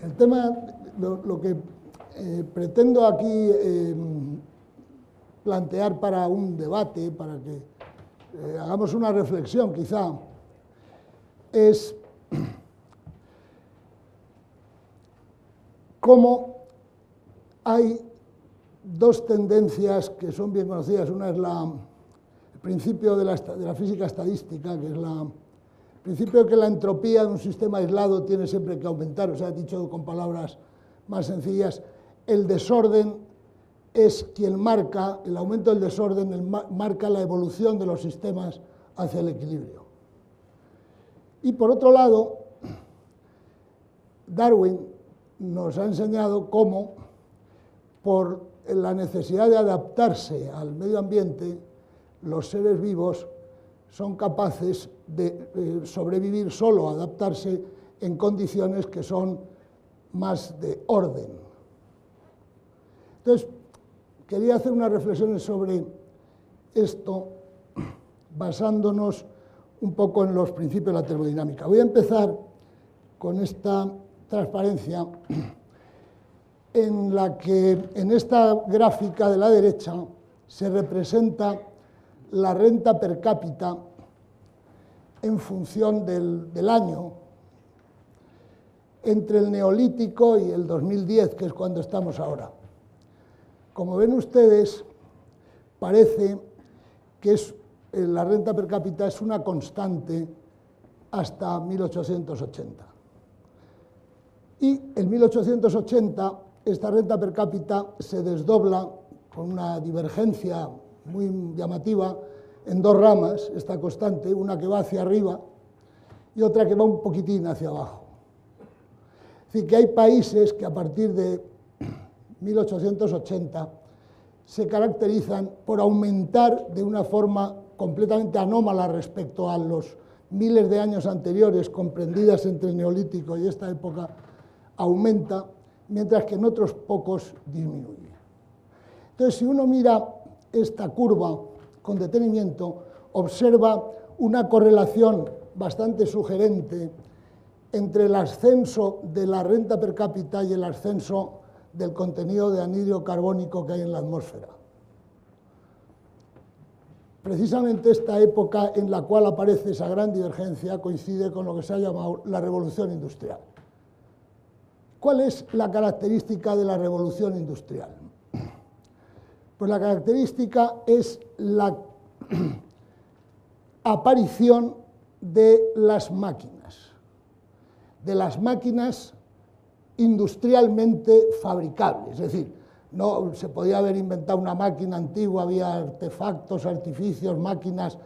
El tema, lo que pretendo aquí plantear para un debate, para que hagamos una reflexión quizá, es cómo hay dos tendencias que son bien conocidas. Una es el principio de la física estadística, que es el principio de que la entropía de un sistema aislado tiene siempre que aumentar. O sea, dicho con palabras más sencillas, el desorden es quien marca, el aumento del desorden marca la evolución de los sistemas hacia el equilibrio. Y por otro lado, Darwin nos ha enseñado cómo, por la necesidad de adaptarse al medio ambiente, los seres vivos son capaces de sobrevivir solo, adaptarse en condiciones que son más de orden. Entonces, quería hacer unas reflexiones sobre esto, basándonos un poco en los principios de la termodinámica. Voy a empezar con esta transparencia en la que en esta gráfica de la derecha se representa la renta per cápita en función del año entre el Neolítico y el 2010, que es cuando estamos ahora. Como ven ustedes, parece que la renta per cápita es una constante hasta 1880. Y en 1880 esta renta per cápita se desdobla con una divergencia muy llamativa en dos ramas, esta constante, una que va hacia arriba y otra que va un poquitín hacia abajo. Es decir, que hay países que a partir de 1880 se caracterizan por aumentar de una forma completamente anómala respecto a los miles de años anteriores comprendidas entre el Neolítico y esta época, aumenta, mientras que en otros pocos disminuye. Entonces, si uno mira esta curva con detenimiento, observa una correlación bastante sugerente entre el ascenso de la renta per cápita y el ascenso del contenido de anhídrido carbónico que hay en la atmósfera. Precisamente esta época en la cual aparece esa gran divergencia coincide con lo que se ha llamado la revolución industrial. ¿Cuál es la característica de la revolución industrial? Pues la característica es la aparición de las máquinas industrialmente fabricables. Es decir, no se podía haber inventado una máquina antigua, había artefactos, artificios, máquinas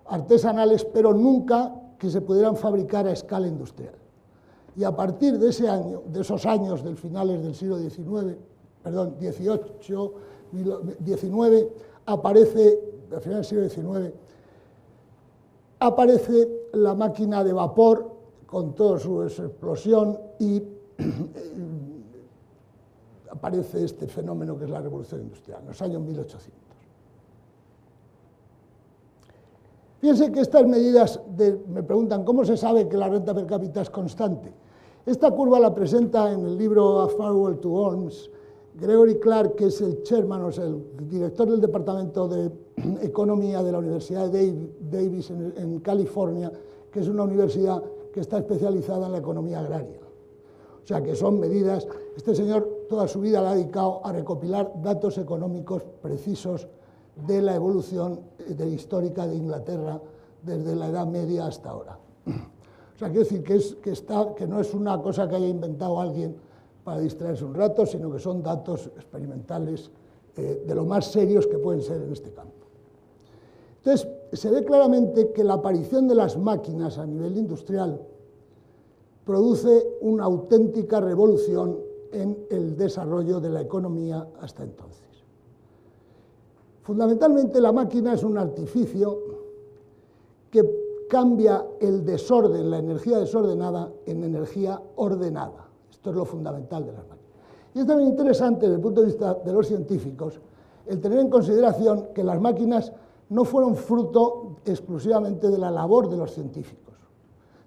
artesanales, pero nunca que se pudieran fabricar a escala industrial. Y a partir de esos años del finales del siglo XIX, perdón, XIX, aparece, al final del siglo XIX, aparece la máquina de vapor con toda su explosión y aparece este fenómeno que es la revolución industrial, en los años 1800. Fíjense que estas medidas, me preguntan, ¿cómo se sabe que la renta per cápita es constante? Esta curva la presenta en el libro A Farewell to Holmes Gregory Clark, que es el chairman, o sea, el director del Departamento de Economía de la Universidad de Davis en California, que es una universidad que está especializada en la economía agraria. O sea, que son medidas, este señor toda su vida la ha dedicado a recopilar datos económicos precisos de la evolución histórica de Inglaterra desde la Edad Media hasta ahora. O sea, quiero decir que no es una cosa que haya inventado alguien para distraerse un rato, sino que son datos experimentales de lo más serios que pueden ser en este campo. Entonces, se ve claramente que la aparición de las máquinas a nivel industrial produce una auténtica revolución en el desarrollo de la economía hasta entonces. Fundamentalmente, la máquina es un artificio que cambia el desorden, la energía desordenada, en energía ordenada. Esto es lo fundamental de las máquinas. Y es también interesante, desde el punto de vista de los científicos, el tener en consideración que las máquinas no fueron fruto exclusivamente de la labor de los científicos.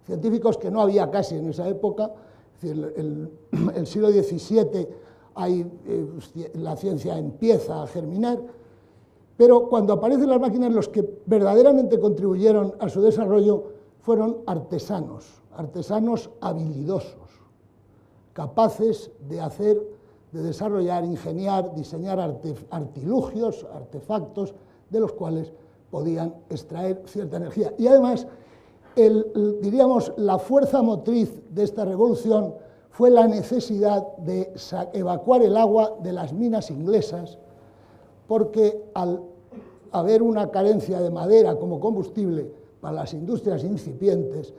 Científicos que no había casi en esa época, Es decir, el siglo XVII la ciencia empieza a germinar, pero cuando aparecen las máquinas, los que verdaderamente contribuyeron a su desarrollo fueron artesanos habilidosos, capaces de desarrollar, ingeniar, diseñar artilugios, artefactos, de los cuales podían extraer cierta energía. Y además, diríamos, la fuerza motriz de esta revolución fue la necesidad de evacuar el agua de las minas inglesas, porque al haber una carencia de madera como combustible para las industrias incipientes,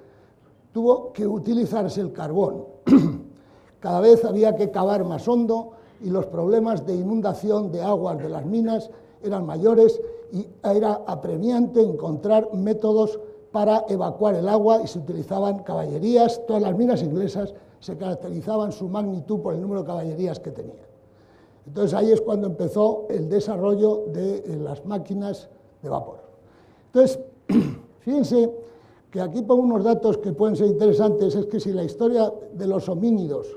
tuvo que utilizarse el carbón. Cada vez había que cavar más hondo y los problemas de inundación de aguas de las minas eran mayores y era apremiante encontrar métodos para evacuar el agua y se utilizaban caballerías. Todas las minas inglesas se caracterizaban su magnitud por el número de caballerías que tenían. Entonces ahí es cuando empezó el desarrollo de las máquinas de vapor. Entonces, fíjense que aquí pongo unos datos que pueden ser interesantes. Es que si la historia de los homínidos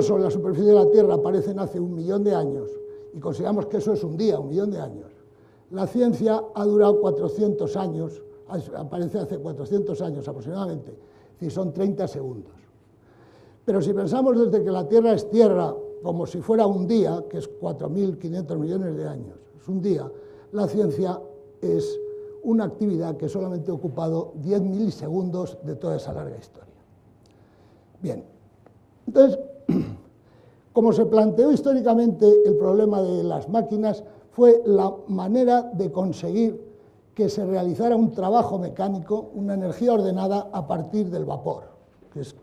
sobre la superficie de la Tierra aparecen hace 1 millón de años, y consideramos que eso es un día, 1 millón de años, la ciencia ha durado 400 años, aparece hace 400 años aproximadamente, es decir, son 30 segundos. Pero si pensamos desde que la Tierra es Tierra, como si fuera un día, que es 4.500 millones de años, es un día, la ciencia es una actividad que solamente ha ocupado 10 milisegundos de toda esa larga historia. Bien, entonces, como se planteó históricamente el problema de las máquinas, fue la manera de conseguir que se realizara un trabajo mecánico, una energía ordenada a partir del vapor, que es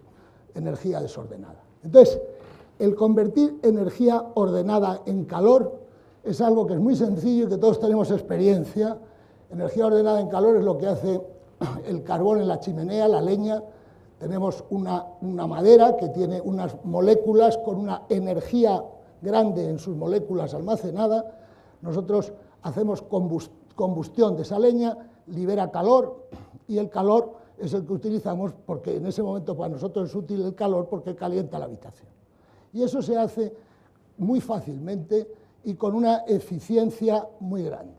energía desordenada. Entonces, el convertir energía ordenada en calor es algo que es muy sencillo y que todos tenemos experiencia. Energía ordenada en calor es lo que hace el carbón en la chimenea, la leña. Tenemos una madera que tiene unas moléculas con una energía grande en sus moléculas almacenada. Nosotros hacemos combustión de esa leña, libera calor, y el calor es el que utilizamos porque en ese momento para nosotros es útil el calor porque calienta la habitación. Y eso se hace muy fácilmente y con una eficiencia muy grande.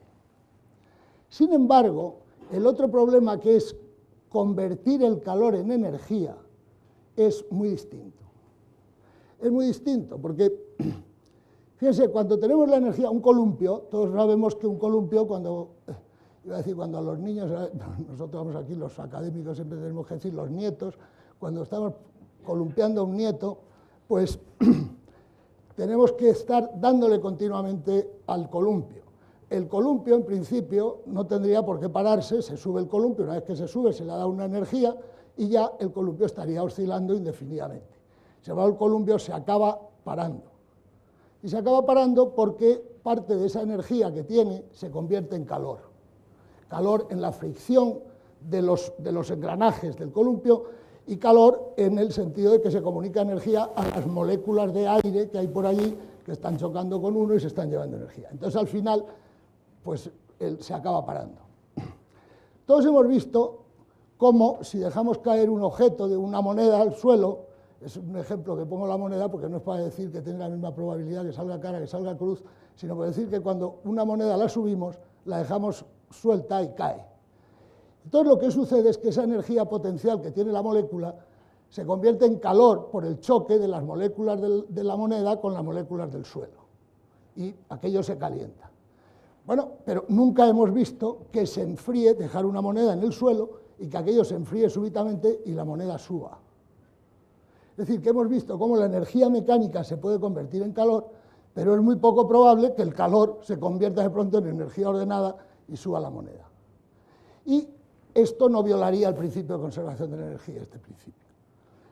Sin embargo, el otro problema, que es convertir el calor en energía, es muy distinto. Es muy distinto porque, fíjense, cuando tenemos la energía, un columpio, todos sabemos que un columpio, cuando a los niños, nosotros vamos aquí, los académicos siempre tenemos que decir los nietos, cuando estamos columpiando a un nieto, pues tenemos que estar dándole continuamente al columpio. El columpio, en principio, no tendría por qué pararse, se sube el columpio, una vez que se sube se le da una energía y ya el columpio estaría oscilando indefinidamente. Se va el columpio, se acaba parando. Y se acaba parando porque parte de esa energía que tiene se convierte en calor. Calor en la fricción de los engranajes del columpio y calor en el sentido de que se comunica energía a las moléculas de aire que hay por allí que están chocando con uno y se están llevando energía. Entonces, al final, pues se acaba parando. Todos hemos visto cómo, si dejamos caer un objeto de una moneda al suelo, es un ejemplo que pongo la moneda porque no es para decir que tiene la misma probabilidad que salga cara que salga cruz, sino para decir que cuando una moneda la subimos, la dejamos suelta y cae. Entonces lo que sucede es que esa energía potencial que tiene la molécula se convierte en calor por el choque de las moléculas de la moneda con las moléculas del suelo, y aquello se calienta. Bueno, pero nunca hemos visto que se enfríe, dejar una moneda en el suelo y que aquello se enfríe súbitamente y la moneda suba. Es decir, que hemos visto cómo la energía mecánica se puede convertir en calor, pero es muy poco probable que el calor se convierta de pronto en energía ordenada y suba la moneda. Y esto no violaría el principio de conservación de la energía, este principio.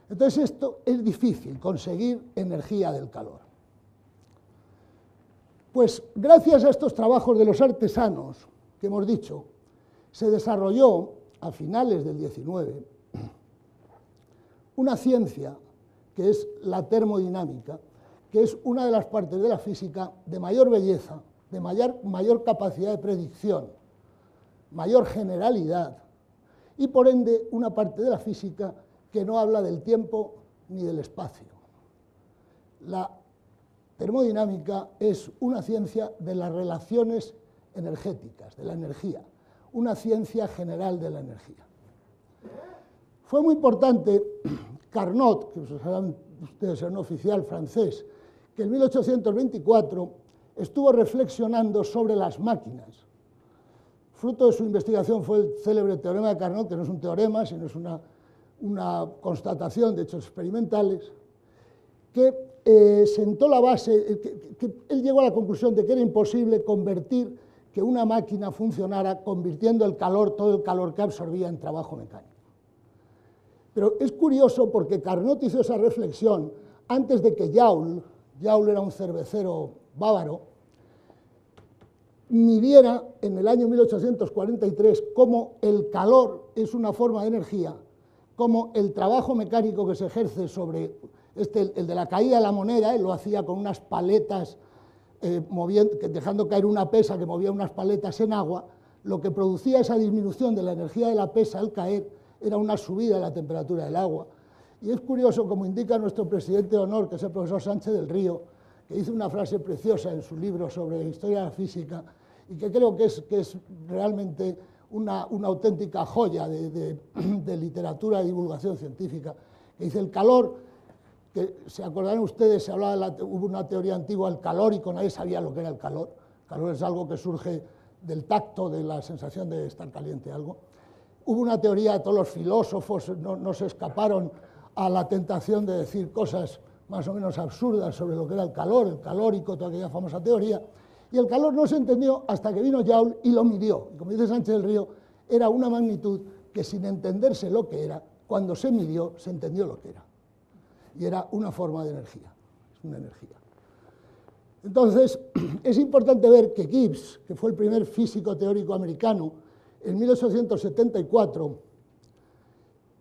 Entonces esto es difícil, conseguir energía del calor. Pues gracias a estos trabajos de los artesanos que hemos dicho, se desarrolló a finales del XIX una ciencia que es la termodinámica, que es una de las partes de la física de mayor belleza, de mayor capacidad de predicción, mayor generalidad, y por ende una parte de la física que no habla del tiempo ni del espacio. La termodinámica es una ciencia de las relaciones energéticas, de la energía, una ciencia general de la energía. Fue muy importante Carnot, que ustedes es un oficial francés, que en 1824 estuvo reflexionando sobre las máquinas. Fruto de su investigación fue el célebre teorema de Carnot, que no es un teorema, sino es una constatación de hechos experimentales, que sentó la base, que él llegó a la conclusión de que era imposible convertir que una máquina funcionara convirtiendo el calor, todo el calor que absorbía, en trabajo mecánico. Pero es curioso porque Carnot hizo esa reflexión antes de que Joule era un cervecero bávaro, midiera en el año 1843 cómo el calor es una forma de energía, cómo el trabajo mecánico que se ejerce sobre el de la caída de la moneda, él lo hacía con unas paletas, dejando caer una pesa que movía unas paletas en agua, lo que producía esa disminución de la energía de la pesa al caer era una subida de la temperatura del agua. Y es curioso, como indica nuestro presidente de honor, que es el profesor Sánchez del Río, que hizo una frase preciosa en su libro sobre historia de la física, y que creo que es realmente una auténtica joya de literatura y divulgación científica, que dice: el calor, que se acordarán ustedes, hubo una teoría antigua, el calórico, nadie sabía lo que era el calor. El calor es algo que surge del tacto, de la sensación de estar caliente algo. Hubo una teoría, todos los filósofos no se escaparon a la tentación de decir cosas más o menos absurdas sobre lo que era el calórico, toda aquella famosa teoría, y el calor no se entendió hasta que vino Joule y lo midió. Y como dice Sánchez del Río, era una magnitud que, sin entenderse lo que era, cuando se midió, se entendió lo que era. Y era una forma de energía, es una energía. Entonces, es importante ver que Gibbs, que fue el primer físico teórico americano, en 1874,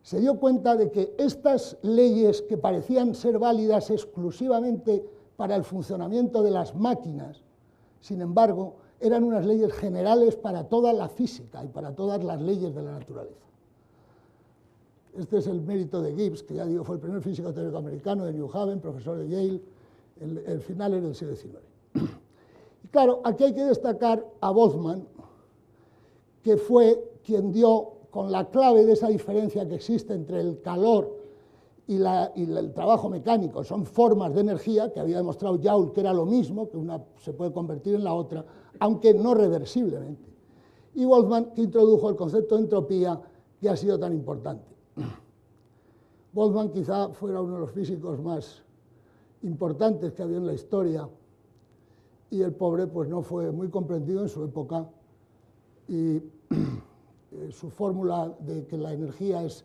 se dio cuenta de que estas leyes, que parecían ser válidas exclusivamente para el funcionamiento de las máquinas, sin embargo, eran unas leyes generales para toda la física y para todas las leyes de la naturaleza. Este es el mérito de Gibbs, que ya digo, fue el primer físico teórico americano de New Haven, profesor de Yale, en finales del siglo XIX. Y claro, aquí hay que destacar a Boltzmann, que fue quien dio con la clave de esa diferencia que existe entre el calor y el trabajo mecánico. Son formas de energía, que había demostrado Joule que era lo mismo, que una se puede convertir en la otra, aunque no reversiblemente. Y Boltzmann, que introdujo el concepto de entropía, que ha sido tan importante. Boltzmann quizá fuera uno de los físicos más importantes que había en la historia, y el pobre pues no fue muy comprendido en su época, y su fórmula de que la energía es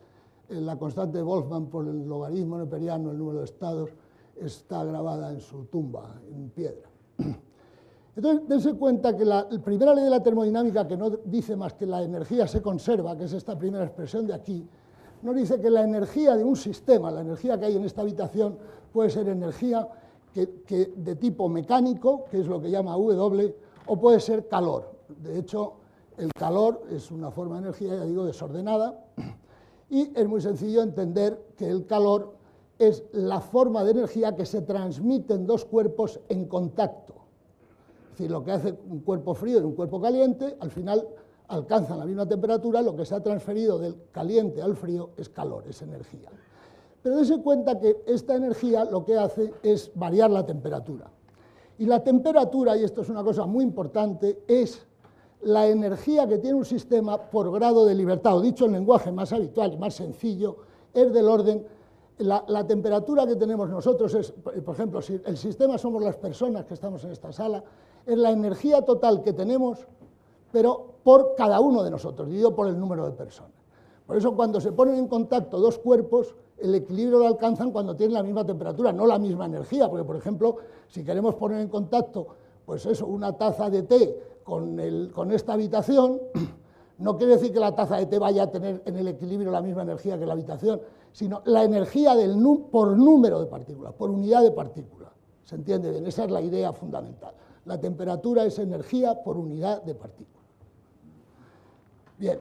la constante de Boltzmann por el logaritmo neperiano, el número de estados, está grabada en su tumba, en piedra. Entonces, dense cuenta que la primera ley de la termodinámica, que no dice más que la energía se conserva, que es esta primera expresión de aquí, nos dice que la energía de un sistema, la energía que hay en esta habitación, puede ser energía de tipo mecánico, que es lo que llama W, o puede ser calor. De hecho, el calor es una forma de energía, ya digo, desordenada, y es muy sencillo entender que el calor es la forma de energía que se transmite en dos cuerpos en contacto. Es decir, lo que hace un cuerpo frío y un cuerpo caliente, al final alcanzan la misma temperatura, lo que se ha transferido del caliente al frío es calor, es energía. Pero dense cuenta que esta energía lo que hace es variar la temperatura. Y la temperatura, y esto es una cosa muy importante, es la energía que tiene un sistema por grado de libertad, o dicho en lenguaje más habitual y más sencillo, es del orden, la temperatura que tenemos nosotros es, por ejemplo, si el sistema somos las personas que estamos en esta sala, es la energía total que tenemos, pero por cada uno de nosotros, dividido por el número de personas. Por eso, cuando se ponen en contacto dos cuerpos, el equilibrio lo alcanzan cuando tienen la misma temperatura, no la misma energía, porque, por ejemplo, si queremos poner en contacto, pues eso, una taza de té con esta habitación, no quiere decir que la taza de té vaya a tener en el equilibrio la misma energía que la habitación, sino la energía por número de partículas, por unidad de partículas. ¿Se entiende bien? Esa es la idea fundamental. La temperatura es energía por unidad de partículas. Bien,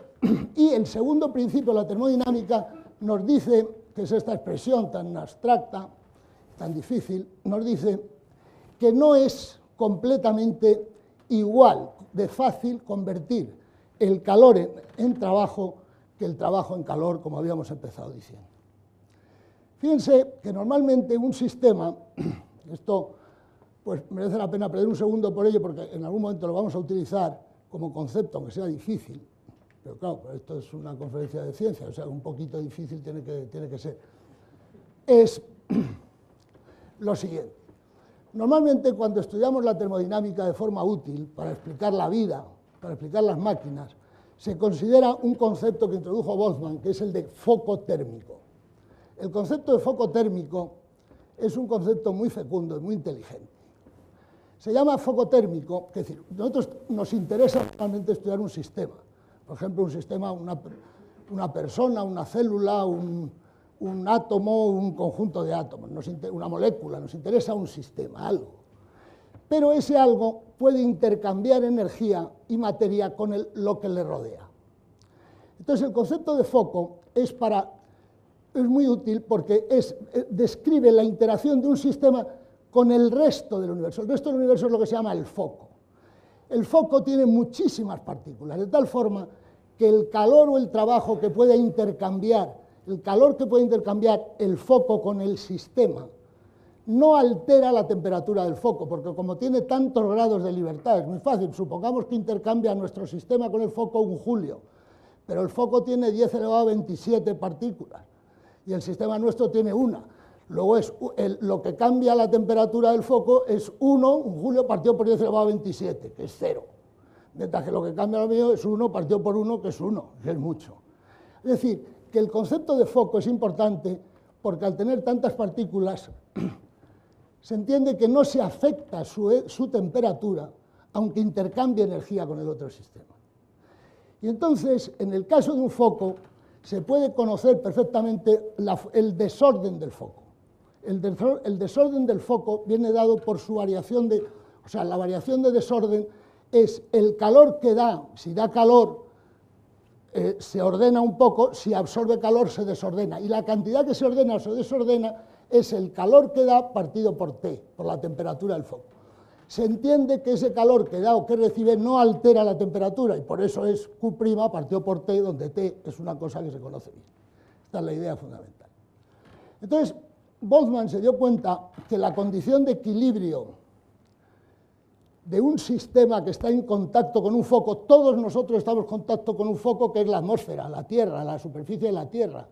y el segundo principio de la termodinámica nos dice que es esta expresión tan abstracta, tan difícil, nos dice que no es completamente igual de fácil convertir el calor en trabajo que el trabajo en calor, como habíamos empezado diciendo. Fíjense que normalmente un sistema, esto pues merece la pena perder un segundo por ello, porque en algún momento lo vamos a utilizar como concepto, aunque sea difícil, pero claro, esto es una conferencia de ciencia, o sea, un poquito difícil tiene que ser, es lo siguiente. Normalmente cuando estudiamos la termodinámica de forma útil para explicar la vida, para explicar las máquinas, se considera un concepto que introdujo Boltzmann, que es el de foco térmico. El concepto de foco térmico es un concepto muy fecundo y muy inteligente. Se llama foco térmico, es decir, a nosotros nos interesa realmente estudiar un sistema. Por ejemplo, un sistema, una persona, una célula, un átomo, un conjunto de átomos, una molécula, nos interesa un sistema, algo. Pero ese algo puede intercambiar energía y materia con lo que le rodea. Entonces, el concepto de foco es muy útil porque describe la interacción de un sistema con el resto del universo. El resto del universo es lo que se llama el foco. El foco tiene muchísimas partículas, de tal forma que el calor o el trabajo que puede intercambiar, el calor que puede intercambiar el foco con el sistema, no altera la temperatura del foco, porque como tiene tantos grados de libertad, es muy fácil, supongamos que intercambia nuestro sistema con el foco un julio, pero el foco tiene 10 elevado a 27 partículas, y el sistema nuestro tiene una. Luego lo que cambia la temperatura del foco es 1, un julio partido por 10 elevado a 27, que es 0. Mientras que lo que cambia lo mío es 1 partido por 1, que es 1, que es mucho. Es decir, que el concepto de foco es importante porque al tener tantas partículas se entiende que no se afecta su temperatura, aunque intercambie energía con el otro sistema. Y entonces, en el caso de un foco, se puede conocer perfectamente el desorden del foco. El desorden del foco viene dado por su variación la variación de desorden es el calor que da. Si da calor, se ordena un poco, si absorbe calor, se desordena. Y la cantidad que se ordena o se desordena es el calor que da partido por T, por la temperatura del foco. Se entiende que ese calor que da o que recibe no altera la temperatura, y por eso es Q' partido por T, donde T es una cosa que se conoce bien. Esta es la idea fundamental. Entonces, Boltzmann se dio cuenta que la condición de equilibrio de un sistema que está en contacto con un foco, todos nosotros estamos en contacto con un foco que es la atmósfera, la Tierra, la superficie de la Tierra.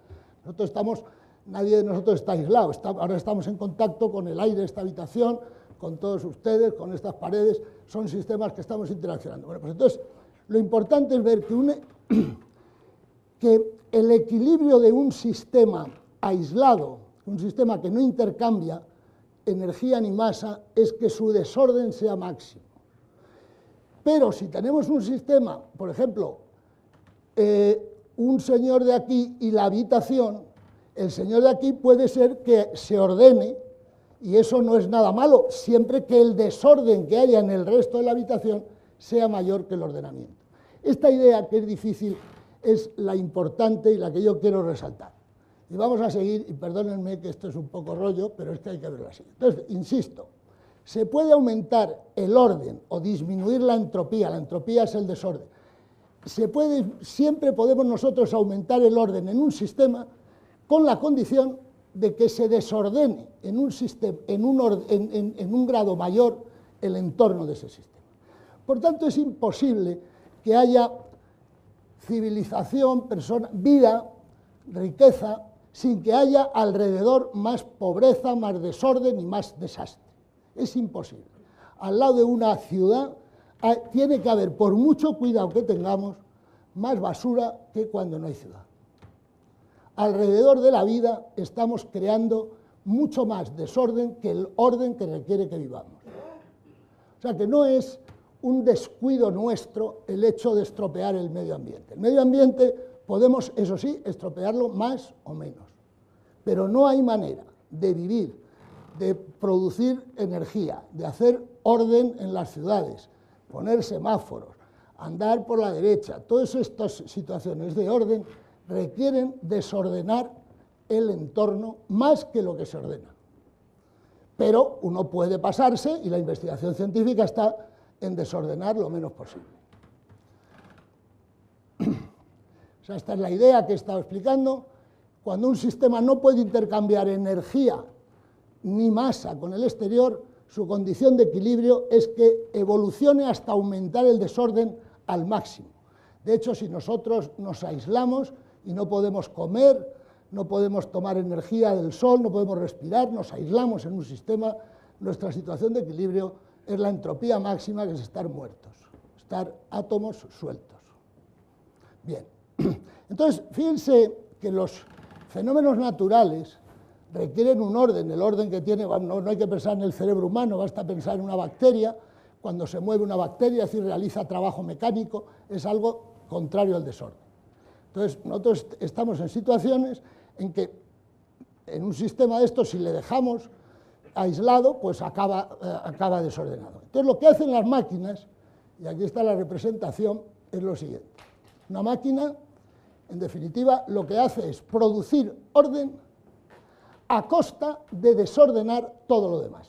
Nadie de nosotros está aislado, ahora estamos en contacto con el aire de esta habitación, con todos ustedes, con estas paredes, son sistemas que estamos interaccionando. Bueno, pues entonces, lo importante es ver que el equilibrio de un sistema aislado, un sistema que no intercambia energía ni masa, es que su desorden sea máximo. Pero si tenemos un sistema, por ejemplo, un señor de aquí y la habitación, el señor de aquí puede ser que se ordene, y eso no es nada malo, siempre que el desorden que haya en el resto de la habitación sea mayor que el ordenamiento. Esta idea, que es difícil, es la importante y la que yo quiero resaltar. Y vamos a seguir, y perdónenme que esto es un poco rollo, pero es que hay que verlo así. Entonces, insisto, se puede aumentar el orden o disminuir la entropía es el desorden. Siempre podemos nosotros aumentar el orden en un sistema con la condición de que se desordene en un grado mayor el entorno de ese sistema. Por tanto, es imposible que haya civilización, vida, riqueza, sin que haya alrededor más pobreza, más desorden y más desastre. Es imposible. Al lado de una ciudad tiene que haber, por mucho cuidado que tengamos, más basura que cuando no hay ciudad. Alrededor de la vida estamos creando mucho más desorden que el orden que requiere que vivamos. O sea que no es un descuido nuestro el hecho de estropear el medio ambiente. El medio ambiente podemos, eso sí, estropearlo más o menos, pero no hay manera de vivir, de producir energía, de hacer orden en las ciudades, poner semáforos, andar por la derecha. Todas estas situaciones de orden requieren desordenar el entorno más que lo que se ordena. Pero uno puede pasarse y la investigación científica está en desordenar lo menos posible. O sea, esta es la idea que he estado explicando. Cuando un sistema no puede intercambiar energía ni masa con el exterior, su condición de equilibrio es que evolucione hasta aumentar el desorden al máximo. De hecho, si nosotros nos aislamos y no podemos comer, no podemos tomar energía del sol, no podemos respirar, nos aislamos en un sistema, nuestra situación de equilibrio es la entropía máxima, que es estar muertos, estar átomos sueltos. Bien, entonces, fíjense que los fenómenos naturales requieren un orden, el orden que tiene, no hay que pensar en el cerebro humano, basta pensar en una bacteria. Cuando se mueve una bacteria, es decir, realiza trabajo mecánico, es algo contrario al desorden. Entonces, nosotros estamos en situaciones en que en un sistema de estos, si le dejamos aislado, pues acaba desordenado. Entonces, lo que hacen las máquinas, y aquí está la representación, es lo siguiente. Una máquina, en definitiva, lo que hace es producir orden a costa de desordenar todo lo demás.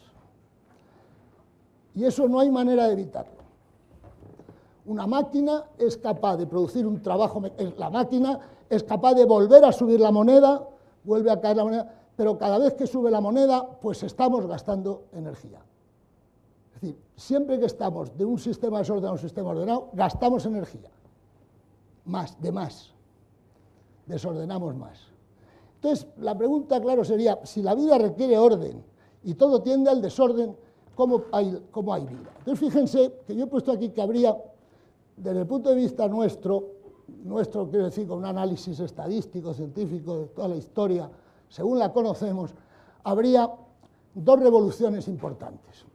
Y eso no hay manera de evitarlo. Una máquina es capaz de producir un trabajo, la máquina es capaz de volver a subir la moneda, vuelve a caer la moneda, pero cada vez que sube la moneda, pues estamos gastando energía. Es decir, siempre que estamos de un sistema desordenado a un sistema ordenado, gastamos energía. Más, desordenamos más. Entonces, la pregunta, claro, sería, si la vida requiere orden y todo tiende al desorden, ¿cómo hay vida? Entonces, fíjense que yo he puesto aquí que habría, desde el punto de vista nuestro quiero decir, con un análisis estadístico, científico de toda la historia, según la conocemos, habría dos revoluciones importantes.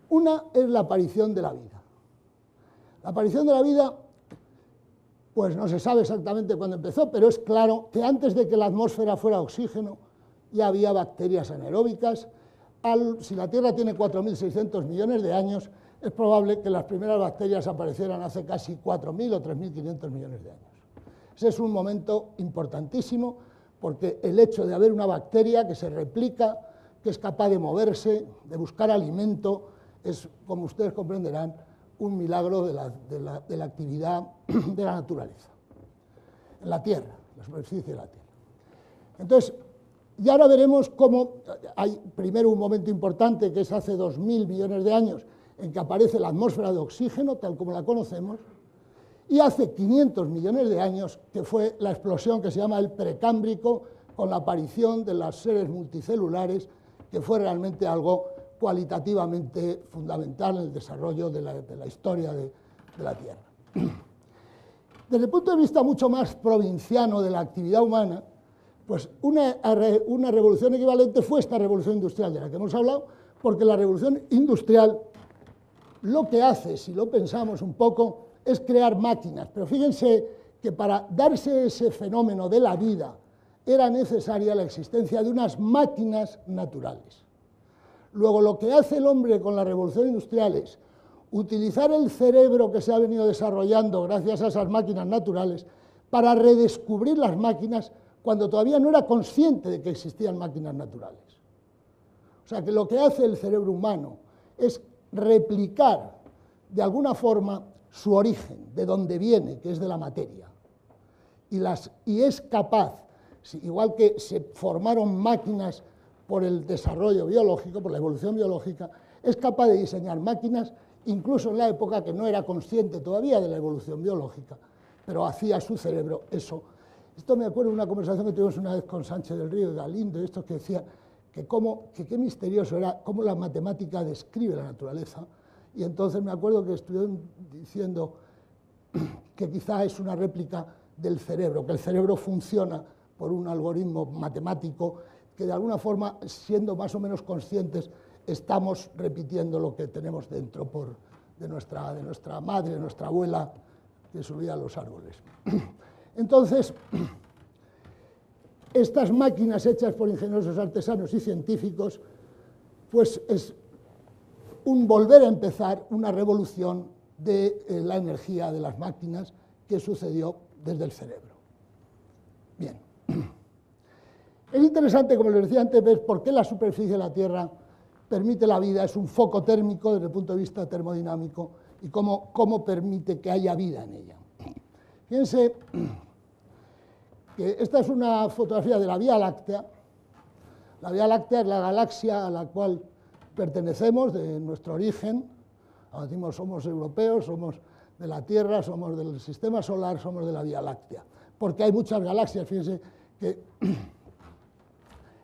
Una es la aparición de la vida. La aparición de la vida, pues no se sabe exactamente cuándo empezó, pero es claro que antes de que la atmósfera fuera oxígeno, ya había bacterias anaeróbicas. Si la Tierra tiene 4.600 millones de años, es probable que las primeras bacterias aparecieran hace casi 4.000 o 3.500 millones de años. Ese es un momento importantísimo, porque el hecho de haber una bacteria que se replica, que es capaz de moverse, de buscar alimento, es, como ustedes comprenderán, un milagro de la actividad de la naturaleza, en la Tierra, en la superficie de la Tierra. Entonces, y ahora veremos cómo hay primero un momento importante, que es hace 2.000 millones de años, en que aparece la atmósfera de oxígeno, tal como la conocemos, y hace 500 millones de años, que fue la explosión que se llama el Precámbrico, con la aparición de los seres multicelulares, que fue realmente algo cualitativamente fundamental en el desarrollo de la historia de la Tierra. Desde el punto de vista mucho más provinciano de la actividad humana, pues una revolución equivalente fue esta revolución industrial de la que hemos hablado, porque la revolución industrial lo que hace, si lo pensamos un poco, es crear máquinas. Pero fíjense que para darse ese fenómeno de la vida era necesaria la existencia de unas máquinas naturales. Luego, lo que hace el hombre con la revolución industrial es utilizar el cerebro que se ha venido desarrollando gracias a esas máquinas naturales para redescubrir las máquinas cuando todavía no era consciente de que existían máquinas naturales. O sea, que lo que hace el cerebro humano es replicar de alguna forma su origen, de donde viene, que es de la materia. Y es capaz, igual que se formaron máquinas por el desarrollo biológico, por la evolución biológica, es capaz de diseñar máquinas, incluso en la época que no era consciente todavía de la evolución biológica, pero hacía su cerebro eso. Esto me acuerdo de una conversación que tuvimos una vez con Sánchez del Río y Galindo, estos que decía que qué misterioso era cómo la matemática describe la naturaleza. Y entonces me acuerdo que estuvieron diciendo que quizá es una réplica del cerebro, que el cerebro funciona por un algoritmo matemático, que de alguna forma, siendo más o menos conscientes, estamos repitiendo lo que tenemos dentro de nuestra madre, de nuestra abuela, que subía a los árboles. Entonces, estas máquinas hechas por ingeniosos artesanos y científicos, pues es un volver a empezar una revolución de la energía de las máquinas que sucedió desde el cerebro. Bien. Es interesante, como les decía antes, ver por qué la superficie de la Tierra permite la vida, es un foco térmico desde el punto de vista termodinámico, y cómo permite que haya vida en ella. Fíjense que esta es una fotografía de la Vía Láctea. La Vía Láctea es la galaxia a la cual pertenecemos de nuestro origen. Ahora decimos somos europeos, somos de la Tierra, somos del sistema solar, somos de la Vía Láctea. Porque hay muchas galaxias, fíjense que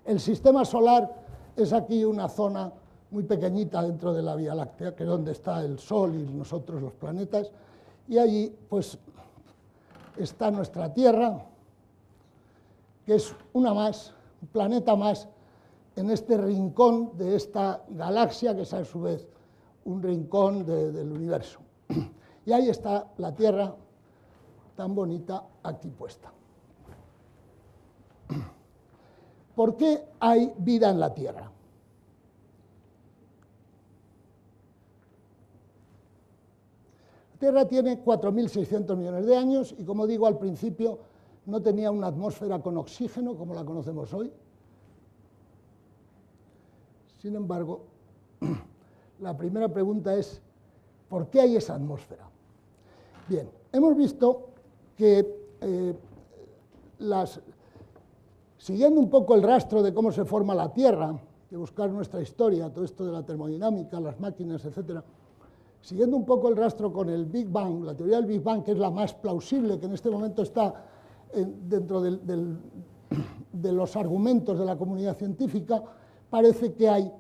el sistema solar es aquí una zona muy pequeñita dentro de la Vía Láctea, que es donde está el Sol y nosotros los planetas, y allí pues está nuestra Tierra, que es una más, un planeta más, en este rincón de esta galaxia, que es a su vez un rincón del universo. Y ahí está la Tierra tan bonita aquí puesta. ¿Por qué hay vida en la Tierra? La Tierra tiene 4.600 millones de años y, como digo al principio, no tenía una atmósfera con oxígeno como la conocemos hoy. Sin embargo, la primera pregunta es, ¿por qué hay esa atmósfera? Bien, hemos visto que siguiendo un poco el rastro de cómo se forma la Tierra, de buscar nuestra historia, todo esto de la termodinámica, las máquinas, etc., siguiendo un poco el rastro con el Big Bang, la teoría del Big Bang, que es la más plausible, que en este momento está dentro de los argumentos de la comunidad científica, parece que hay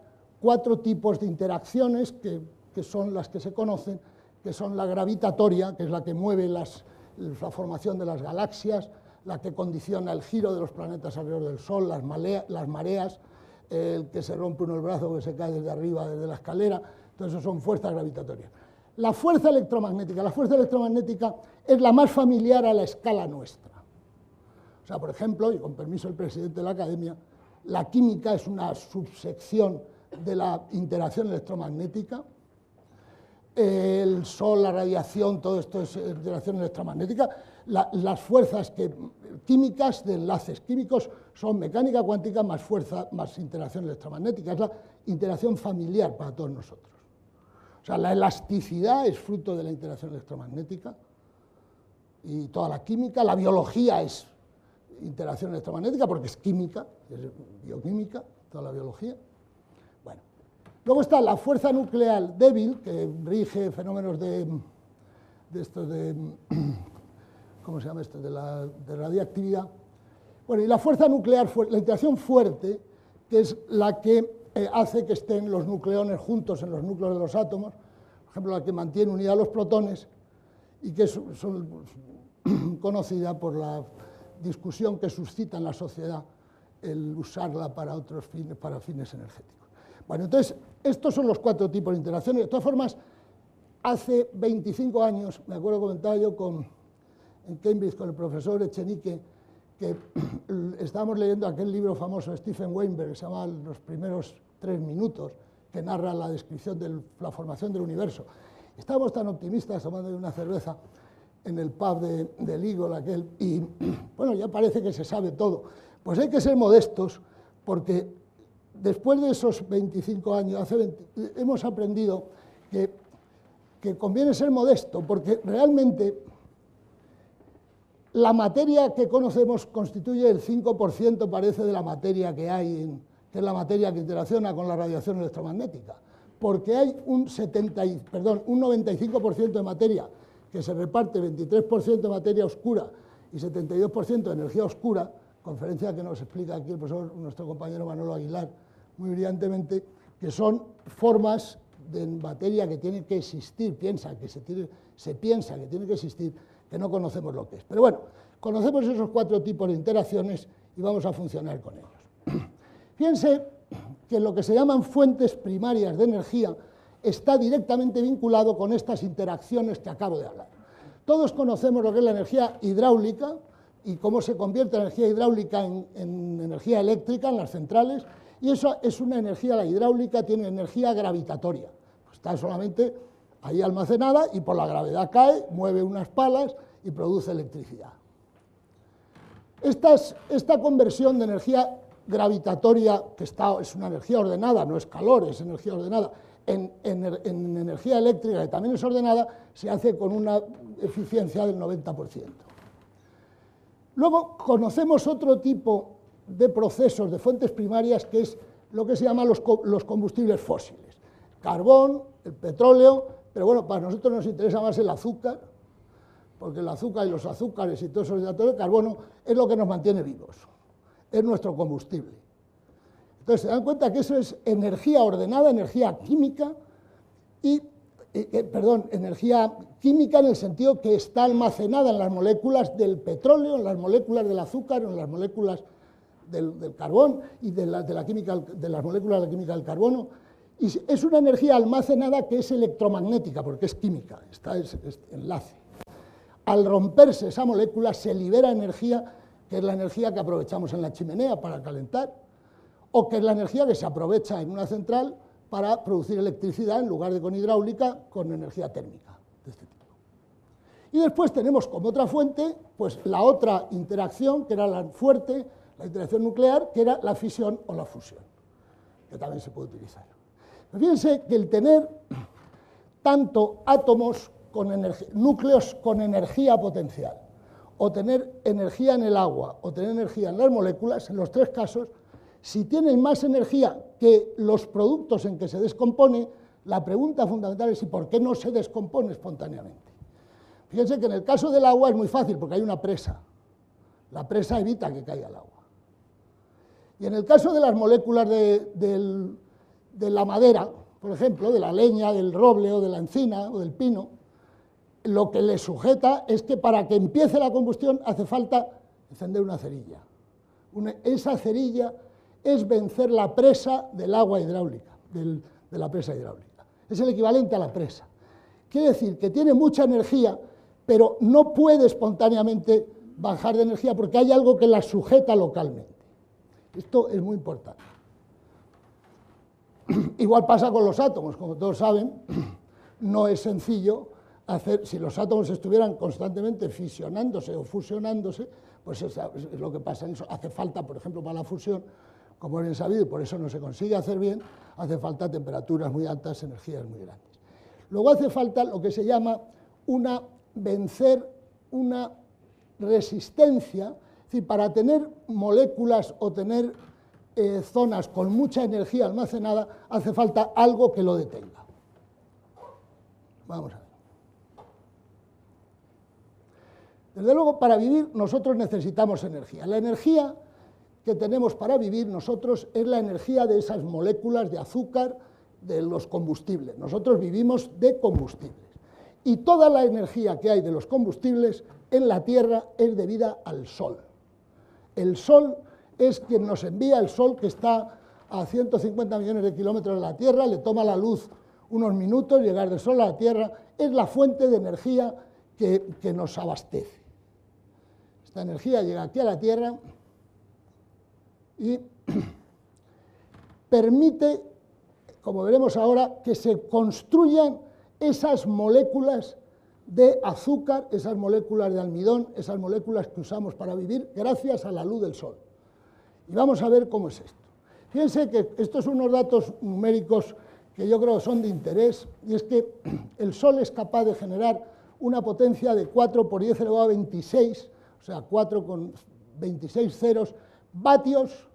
4 tipos de interacciones que son las que se conocen, que son la gravitatoria, que es la que mueve la formación de las galaxias, la que condiciona el giro de los planetas alrededor del Sol, las mareas, el que se rompe uno el brazo, que se cae desde arriba, desde la escalera, todo eso son fuerzas gravitatorias. La fuerza electromagnética es la más familiar a la escala nuestra. O sea, por ejemplo, y con permiso del presidente de la Academia, la química es una subsección de la interacción electromagnética. El Sol, la radiación, todo esto es interacción electromagnética. Las fuerzas químicas, de enlaces químicos, son mecánica cuántica más fuerza, más interacción electromagnética. Es la interacción familiar para todos nosotros. O sea, la elasticidad es fruto de la interacción electromagnética y toda la química. La biología es interacción electromagnética porque es química, es bioquímica, toda la biología. Bueno, luego está la fuerza nuclear débil, que rige fenómenos ¿cómo se llama esto?, de radiactividad. Bueno, y la fuerza nuclear, la interacción fuerte, que es la que hace que estén los nucleones juntos en los núcleos de los átomos, por ejemplo, la que mantiene unidad los protones, y que son conocida por la discusión que suscita en la sociedad el usarla para otros fines, para fines energéticos. Bueno, entonces, estos son los 4 tipos de interacciones. De todas formas, hace 25 años, me acuerdo que comentaba yo en Cambridge con el profesor Echenique, que estábamos leyendo aquel libro famoso de Stephen Weinberg, que se llama Los primeros 3 minutos, que narra la descripción de la formación del universo. Estábamos tan optimistas tomando una cerveza en el pub del Eagle aquel, y bueno, ya parece que se sabe todo. Pues hay que ser modestos, porque después de esos 25 años, hemos aprendido que conviene ser modesto, porque realmente la materia que conocemos constituye el 5%, parece, de la materia que hay, que es la materia que interacciona con la radiación electromagnética, porque hay un 95% de materia que se reparte, 23% de materia oscura y 72% de energía oscura, conferencia que nos explica aquí el profesor, nuestro compañero Manolo Aguilar, muy brillantemente, que son formas de materia que tienen que existir, se piensa que tiene que existir, que no conocemos lo que es. Pero bueno, conocemos esos 4 tipos de interacciones y vamos a funcionar con ellos. Fíjense que lo que se llaman fuentes primarias de energía está directamente vinculado con estas interacciones que acabo de hablar. Todos conocemos lo que es la energía hidráulica y cómo se convierte la energía hidráulica en energía eléctrica en las centrales, y eso es una energía, la hidráulica tiene energía gravitatoria, pues está solamente ahí almacenada y por la gravedad cae, mueve unas palas y produce electricidad. Esta conversión de energía gravitatoria, que es una energía ordenada, no es calor, es energía ordenada, en energía eléctrica, que también es ordenada, se hace con una eficiencia del 90%. Luego conocemos otro tipo de procesos de fuentes primarias, que es lo que se llama los combustibles fósiles. Carbón, el petróleo, pero bueno, para nosotros nos interesa más el azúcar, porque el azúcar y los azúcares y todos esos hidratos de carbono es lo que nos mantiene vivos, es nuestro combustible. Entonces se dan cuenta que eso es energía ordenada, energía química, energía química en el sentido que está almacenada en las moléculas del petróleo, en las moléculas del azúcar, en las moléculas del carbón y de las moléculas de la química del carbono. Y es una energía almacenada que es electromagnética, porque es química, es enlace. Al romperse esa molécula se libera energía, que es la energía que aprovechamos en la chimenea para calentar, o que es la energía que se aprovecha en una central para producir electricidad en lugar de con hidráulica, con energía térmica de este tipo. Y después tenemos como otra fuente, pues la otra interacción, que era la fuerte, la interacción nuclear, que era la fisión o la fusión, que también se puede utilizar. Fíjense que el tener tanto átomos núcleos con energía potencial, o tener energía en el agua, o tener energía en las moléculas, en los tres casos, si tienen más energía que los productos en que se descompone, la pregunta fundamental es: ¿y por qué no se descompone espontáneamente? Fíjense que en el caso del agua es muy fácil, porque hay una presa. La presa evita que caiga el agua. Y en el caso de las moléculas de la madera, por ejemplo, de la leña, del roble o de la encina o del pino, lo que le sujeta es que para que empiece la combustión hace falta encender una cerilla. Esa cerilla es vencer la presa del agua hidráulica, de la presa hidráulica. Es el equivalente a la presa. Quiere decir que tiene mucha energía, pero no puede espontáneamente bajar de energía porque hay algo que la sujeta localmente. Esto es muy importante. Igual pasa con los átomos, como todos saben, no es sencillo hacer, si los átomos estuvieran constantemente fisionándose o fusionándose, pues es lo que pasa en eso. Hace falta, por ejemplo, para la fusión, como bien sabido, y por eso no se consigue hacer bien, hace falta temperaturas muy altas, energías muy grandes. Luego hace falta lo que se llama vencer una resistencia, es decir, para tener moléculas o tener zonas con mucha energía almacenada, hace falta algo que lo detenga. Vamos a ver. Desde luego, para vivir nosotros necesitamos energía. La energía que tenemos para vivir nosotros es la energía de esas moléculas de azúcar, de los combustibles. Nosotros vivimos de combustibles. Y toda la energía que hay de los combustibles en la Tierra es debida al Sol. El Sol es quien nos envía, el Sol, que está a 150 millones de kilómetros de la Tierra, le toma la luz unos minutos llegar del Sol a la Tierra, es la fuente de energía que nos abastece. Esta energía llega aquí a la Tierra y permite, como veremos ahora, que se construyan esas moléculas de azúcar, esas moléculas de almidón, esas moléculas que usamos para vivir gracias a la luz del Sol. Y vamos a ver cómo es esto. Fíjense que estos son unos datos numéricos que yo creo que son de interés, y es que el Sol es capaz de generar una potencia de 4 por 10 elevado a 26, o sea, 4 con 26 ceros, vatios.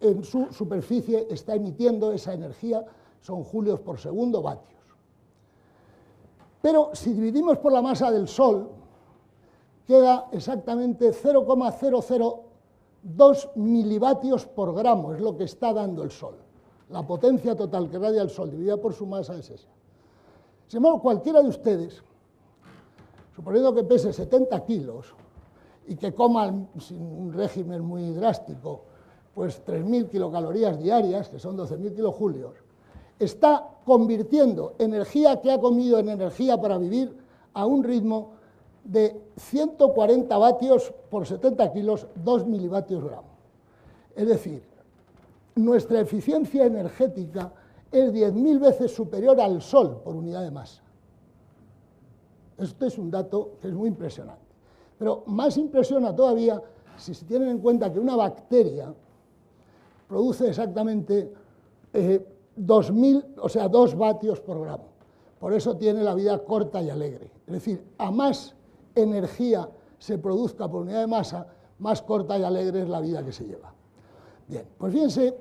En su superficie está emitiendo esa energía, son julios por segundo, vatios. Pero si dividimos por la masa del Sol, queda exactamente 0,002 milivatios por gramo, es lo que está dando el Sol. La potencia total que radia el Sol dividida por su masa es esa. Sin embargo, cualquiera de ustedes, suponiendo que pese 70 kilos y que coman sin un régimen muy drástico, pues 3.000 kilocalorías diarias, que son 12.000 kilojulios, está convirtiendo energía que ha comido en energía para vivir a un ritmo de 140 vatios por 70 kilos, 2 milivatios gramo. Es decir, nuestra eficiencia energética es 10.000 veces superior al Sol por unidad de masa. Esto es un dato que es muy impresionante. Pero más impresiona todavía si se tiene en cuenta que una bacteria produce exactamente 2 vatios por gramo. Por eso tiene la vida corta y alegre. Es decir, a más energía se produzca por unidad de masa, más corta y alegre es la vida que se lleva. Bien, pues fíjense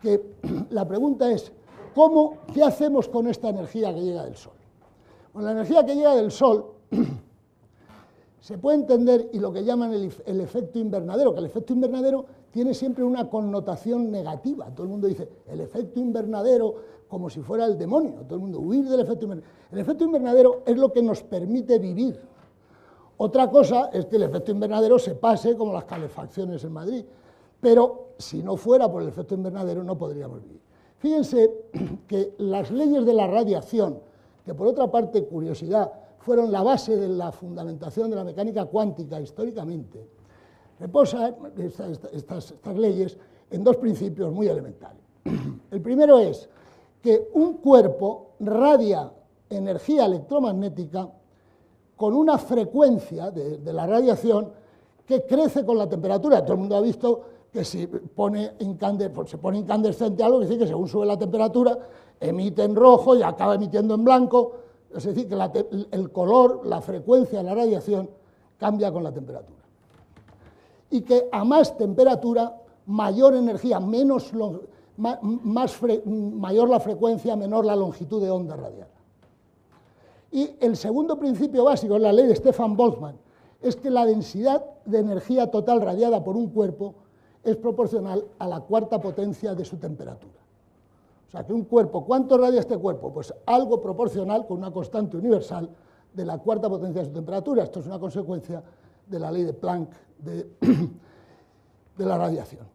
que la pregunta es, ¿qué hacemos con esta energía que llega del Sol? Bueno, la energía que llega del Sol se puede entender, y lo que llaman el efecto invernadero, que el efecto invernadero tiene siempre una connotación negativa. Todo el mundo dice, el efecto invernadero, como si fuera el demonio. Todo el mundo, huir del efecto invernadero. El efecto invernadero es lo que nos permite vivir. Otra cosa es que el efecto invernadero se pase como las calefacciones en Madrid, pero si no fuera por el efecto invernadero no podríamos vivir. Fíjense que las leyes de la radiación, que por otra parte, curiosidad, fueron la base de la fundamentación de la mecánica cuántica históricamente, reposan estas leyes en 2 principios muy elementales. El primero es que un cuerpo radia energía electromagnética con una frecuencia de la radiación que crece con la temperatura. Todo el mundo ha visto que si se pone incandescente algo, es decir, que según sube la temperatura, emite en rojo y acaba emitiendo en blanco. Es decir, que el color, la frecuencia de la radiación cambia con la temperatura. Y que a más temperatura, mayor energía, mayor la frecuencia, menor la longitud de onda radiada. Y el segundo principio básico, la ley de Stefan Boltzmann, es que la densidad de energía total radiada por un cuerpo es proporcional a la 4ª potencia de su temperatura. O sea, que un cuerpo, ¿cuánto radia este cuerpo? Pues algo proporcional con una constante universal de la 4ª potencia de su temperatura. Esto es una consecuencia de la ley de Planck de la radiación.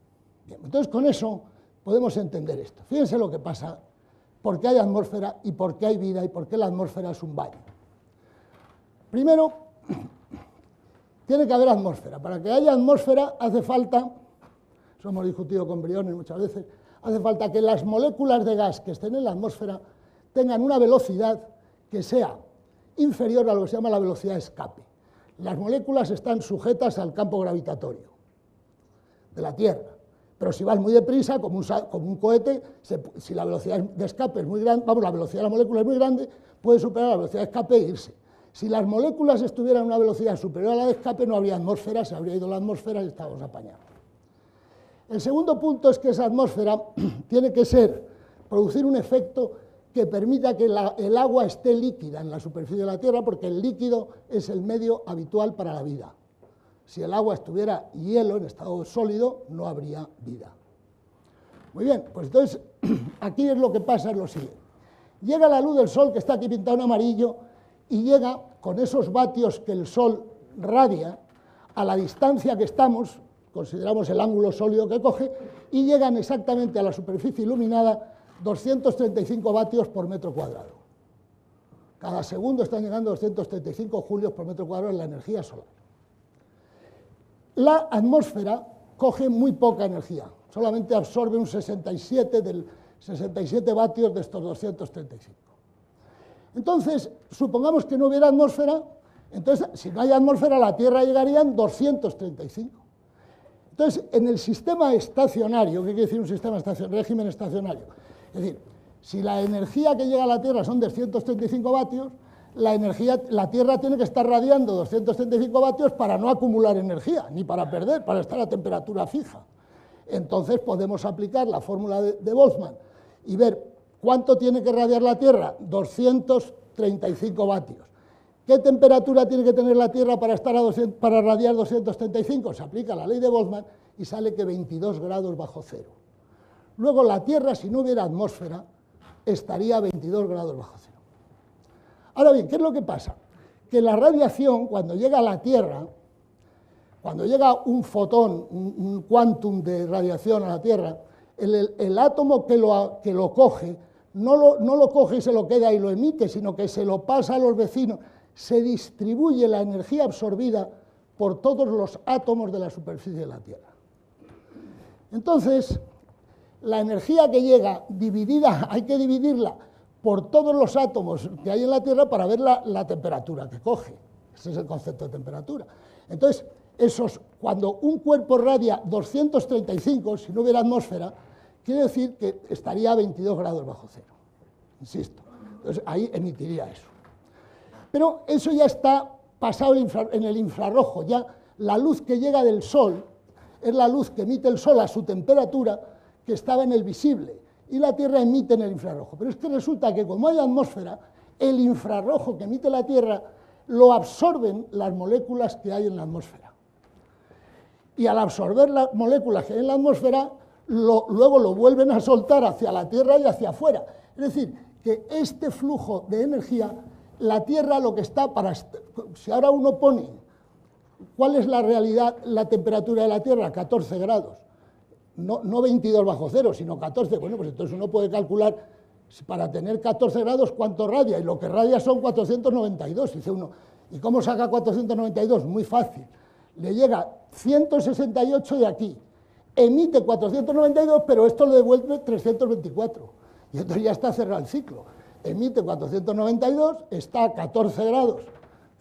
Bien, entonces, con eso podemos entender esto. Fíjense lo que pasa, por qué hay atmósfera y por qué hay vida y por qué la atmósfera es un baño. Primero, tiene que haber atmósfera. Para que haya atmósfera hace falta, eso hemos discutido con Briones muchas veces, hace falta que las moléculas de gas que estén en la atmósfera tengan una velocidad que sea inferior a lo que se llama la velocidad de escape. Las moléculas están sujetas al campo gravitatorio de la Tierra, pero si vas muy deprisa, como un cohete, si la velocidad de escape es muy grande, la velocidad de la molécula es muy grande, puede superar la velocidad de escape e irse. Si las moléculas estuvieran a una velocidad superior a la de escape, no habría atmósfera, se habría ido la atmósfera y estábamos apañados. El segundo punto es que esa atmósfera tiene que producir un efecto que permita que el agua esté líquida en la superficie de la Tierra, porque el líquido es el medio habitual para la vida. Si el agua estuviera hielo, en estado sólido, no habría vida. Muy bien, pues entonces, aquí es lo que pasa, es lo siguiente. Llega la luz del Sol, que está aquí pintado en amarillo, y llega con esos vatios que el Sol radia a la distancia que estamos, consideramos el ángulo sólido que coge, y llegan exactamente a la superficie iluminada 235 vatios por metro cuadrado. Cada segundo están llegando 235 julios por metro cuadrado en la energía solar. La atmósfera coge muy poca energía, solamente absorbe un 67 vatios de estos 235. Entonces, supongamos que no hubiera atmósfera, entonces, si no hay atmósfera, a la Tierra llegarían 235. Entonces, en el sistema estacionario, ¿qué quiere decir un sistema estacionario? Régimen estacionario. Es decir, si la energía que llega a la Tierra son 235 vatios, la Tierra tiene que estar radiando 235 vatios para no acumular energía, ni para perder, para estar a temperatura fija. Entonces podemos aplicar la fórmula de Boltzmann y ver cuánto tiene que radiar la Tierra, 235 vatios. ¿Qué temperatura tiene que tener la Tierra para radiar 235? Se aplica la ley de Boltzmann y sale que 22 grados bajo cero. Luego la Tierra, si no hubiera atmósfera, estaría a 22 grados bajo cero. Ahora bien, ¿qué es lo que pasa? Que la radiación, cuando llega a la Tierra, cuando llega un fotón, un quantum de radiación a la Tierra, el átomo que lo coge, no lo coge y se lo queda y lo emite, sino que se lo pasa a los vecinos, se distribuye la energía absorbida por todos los átomos de la superficie de la Tierra. Entonces, la energía que llega dividida, hay que dividirla por todos los átomos que hay en la Tierra para ver la temperatura que coge. Ese es el concepto de temperatura. Entonces, cuando un cuerpo radia 235, si no hubiera atmósfera, quiere decir que estaría a 22 grados bajo cero, insisto. Entonces ahí emitiría eso. Pero eso ya está pasado en el infrarrojo, ya la luz que llega del Sol es la luz que emite el Sol a su temperatura que estaba en el visible, y la Tierra emite en el infrarrojo. Pero es que resulta que como hay atmósfera, el infrarrojo que emite la Tierra lo absorben las moléculas que hay en la atmósfera. Y al absorber las moléculas que hay en la atmósfera, luego lo vuelven a soltar hacia la Tierra y hacia afuera. Es decir, que este flujo de energía, la Tierra lo que está para... Si ahora uno pone, ¿cuál es la realidad, la temperatura de la Tierra? 14 grados. No 22 bajo cero, sino 14. Bueno, pues entonces uno puede calcular, para tener 14 grados, ¿cuánto radia? Y lo que radia son 492, dice uno. ¿Y cómo saca 492? Muy fácil. Le llega 168 de aquí, emite 492, pero esto le devuelve 324. Y entonces ya está cerrado el ciclo. Emite 492, está a 14 grados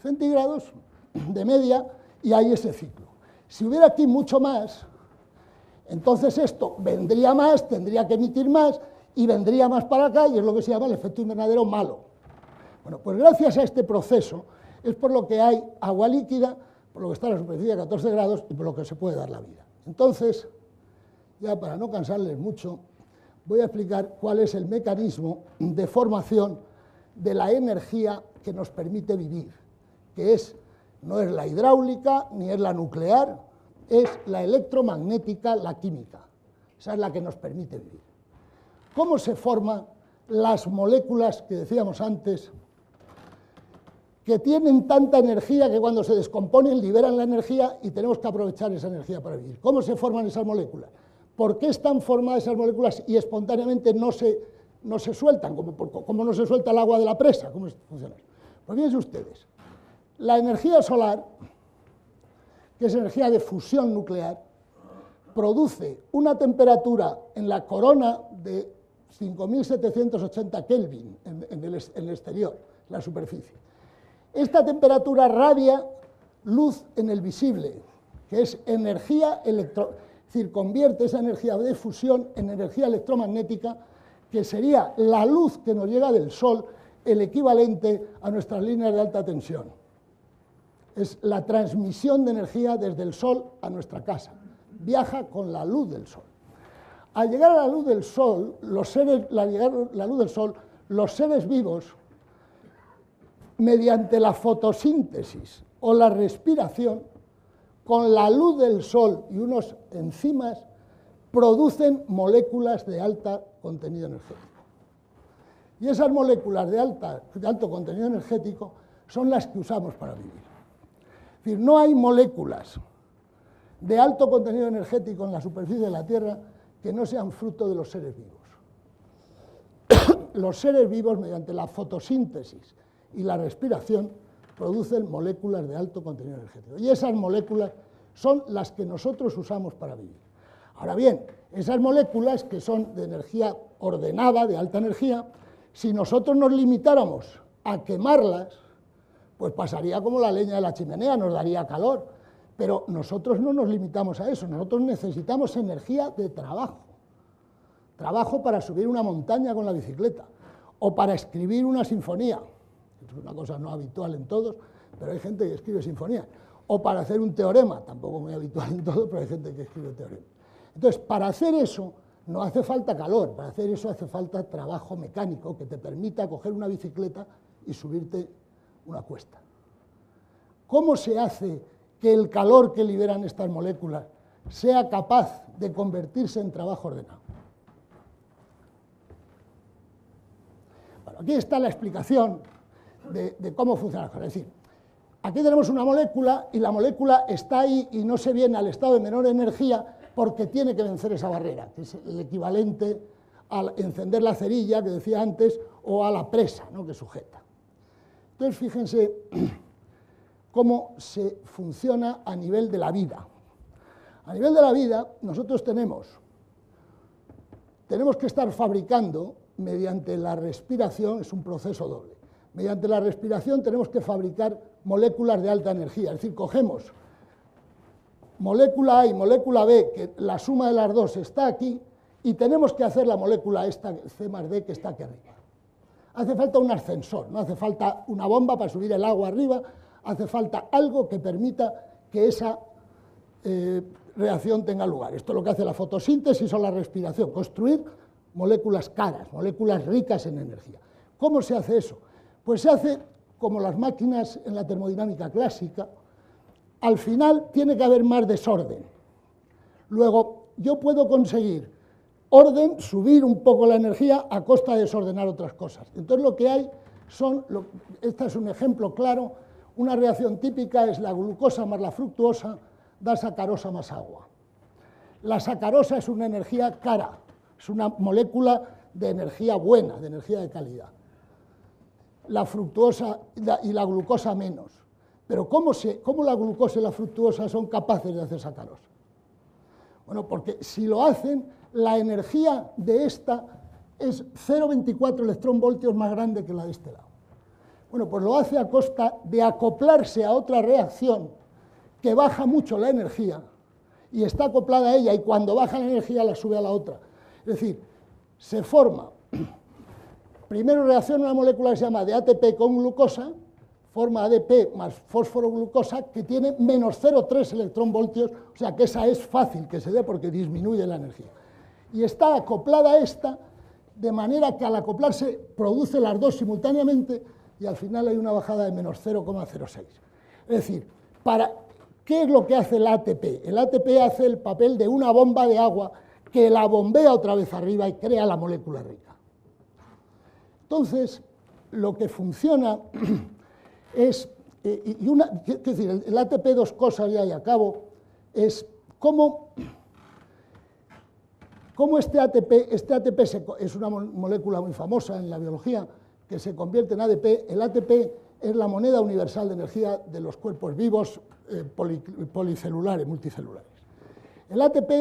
centígrados de media, y hay ese ciclo. Si hubiera aquí mucho más, entonces esto vendría más, tendría que emitir más, y vendría más para acá, y es lo que se llama el efecto invernadero malo. Bueno, pues gracias a este proceso es por lo que hay agua líquida, por lo que está a la superficie a 14 grados y por lo que se puede dar la vida. Entonces, ya para no cansarles mucho, voy a explicar cuál es el mecanismo de formación de la energía que nos permite vivir, que no es la hidráulica ni es la nuclear, es la electromagnética, la química. Esa es la que nos permite vivir. ¿Cómo se forman las moléculas que decíamos antes, que tienen tanta energía que cuando se descomponen liberan la energía y tenemos que aprovechar esa energía para vivir? ¿Cómo se forman esas moléculas? ¿Por qué están formadas esas moléculas y espontáneamente no se sueltan, como no se suelta el agua de la presa? ¿Cómo funciona? Pues fíjense ustedes, la energía solar, que es energía de fusión nuclear, produce una temperatura en la corona de 5.780 Kelvin en el exterior, la superficie. Esta temperatura radia luz en el visible, que es energía es decir, convierte esa energía de fusión en energía electromagnética, que sería la luz que nos llega del Sol, el equivalente a nuestras líneas de alta tensión. Es la transmisión de energía desde el Sol a nuestra casa. Viaja con la luz del Sol. Al llegar a la luz del Sol, los seres vivos, mediante la fotosíntesis o la respiración, con la luz del Sol y unos enzimas, producen moléculas de alto contenido energético. Y esas moléculas de alto contenido energético son las que usamos para vivir. Es decir, no hay moléculas de alto contenido energético en la superficie de la Tierra que no sean fruto de los seres vivos. Los seres vivos, mediante la fotosíntesis y la respiración, producen moléculas de alto contenido energético. Y esas moléculas son las que nosotros usamos para vivir. Ahora bien, esas moléculas que son de energía ordenada, de alta energía, si nosotros nos limitáramos a quemarlas, pues pasaría como la leña de la chimenea, nos daría calor. Pero nosotros no nos limitamos a eso, nosotros necesitamos energía de trabajo. Trabajo para subir una montaña con la bicicleta, o para escribir una sinfonía. Es una cosa no habitual en todos, pero hay gente que escribe sinfonías. O para hacer un teorema, tampoco muy habitual en todos, pero hay gente que escribe teoremas. Entonces, para hacer eso no hace falta calor, para hacer eso hace falta trabajo mecánico que te permita coger una bicicleta y subirte una cuesta. ¿Cómo se hace que el calor que liberan estas moléculas sea capaz de convertirse en trabajo ordenado? Bueno, aquí está la explicación de cómo funciona la cosa. Es decir, aquí tenemos una molécula y la molécula está ahí y no se viene al estado de menor energía porque tiene que vencer esa barrera, que es el equivalente a encender la cerilla que decía antes o a la presa, ¿no?, que sujeta. Entonces, fíjense cómo se funciona a nivel de la vida. A nivel de la vida, nosotros tenemos que estar fabricando mediante la respiración, es un proceso doble. Mediante la respiración tenemos que fabricar moléculas de alta energía, es decir, cogemos molécula A y molécula B, que la suma de las dos está aquí, y tenemos que hacer la molécula esta, C más D, que está aquí arriba. Hace falta un ascensor, no hace falta una bomba para subir el agua arriba, hace falta algo que permita que esa reacción tenga lugar. Esto es lo que hace la fotosíntesis o la respiración, construir moléculas caras, moléculas ricas en energía. ¿Cómo se hace eso? Pues se hace como las máquinas en la termodinámica clásica. Al final tiene que haber más desorden. Luego, yo puedo conseguir orden, subir un poco la energía a costa de desordenar otras cosas. Entonces lo que hay son, este es un ejemplo claro, una reacción típica es la glucosa más la fructuosa da sacarosa más agua. La sacarosa es una energía cara, es una molécula de energía buena, de energía de calidad. La fructuosa y la glucosa menos. Pero ¿cómo la glucosa y la fructuosa son capaces de hacer sacarosa? Bueno, porque si lo hacen, la energía de esta es 0,24 electronvoltios más grande que la de este lado. Bueno, pues lo hace a costa de acoplarse a otra reacción que baja mucho la energía y está acoplada a ella, y cuando baja la energía la sube a la otra. Es decir, se forma, primero reacciona una molécula que se llama de ATP con glucosa, forma ADP más fósforo glucosa, que tiene menos 0,3 electronvoltios, o sea que esa es fácil que se dé porque disminuye la energía. Y está acoplada a esta, de manera que al acoplarse produce las dos simultáneamente y al final hay una bajada de menos 0,06. Es decir, ¿qué es lo que hace el ATP? El ATP hace el papel de una bomba de agua que la bombea otra vez arriba y crea la molécula rica. Entonces, lo que funciona es, es decir, el ATP, dos cosas ya y a cabo, es cómo este ATP es una molécula muy famosa en la biología que se convierte en ADP. El ATP es la moneda universal de energía de los cuerpos vivos policelulares, multicelulares. El ATP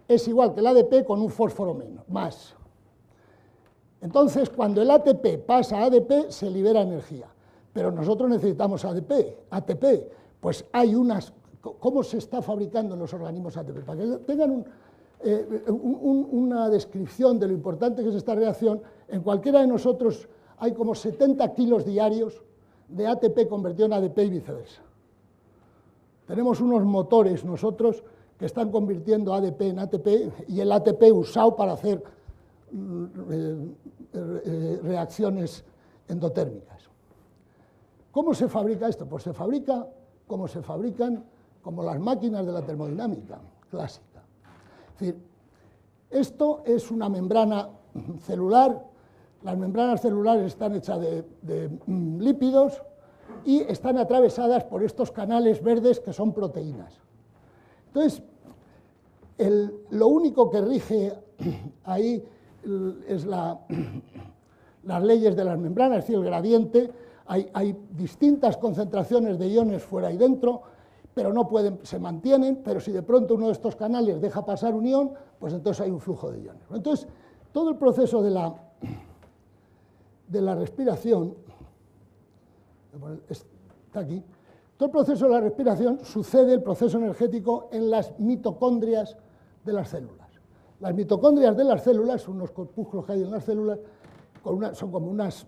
es igual que el ADP con un fósforo más. Entonces, cuando el ATP pasa a ADP, se libera energía. Pero nosotros necesitamos ATP. Pues hay unas... ¿Cómo se está fabricando en los organismos ATP? Para que tengan una descripción de lo importante que es esta reacción, en cualquiera de nosotros hay como 70 kilos diarios de ATP convertido en ADP y viceversa. Tenemos unos motores nosotros que están convirtiendo ADP en ATP y el ATP usado para hacer reacciones endotérmicas. ¿Cómo se fabrica esto? Pues se fabrica como se fabrican como las máquinas de la termodinámica clásica. Es decir, esto es una membrana celular. Las membranas celulares están hechas de lípidos y están atravesadas por estos canales verdes que son proteínas. Entonces, lo único que rige ahí es las leyes de las membranas, es decir, el gradiente. Hay distintas concentraciones de iones fuera y dentro, pero se mantienen, pero si de pronto uno de estos canales deja pasar un ion, pues entonces hay un flujo de iones. Entonces, todo el proceso de la respiración, está aquí, todo el proceso de la respiración sucede, el proceso energético, en las mitocondrias de las células. Las mitocondrias de las células son unos corpúsculos que hay en las células, son como unas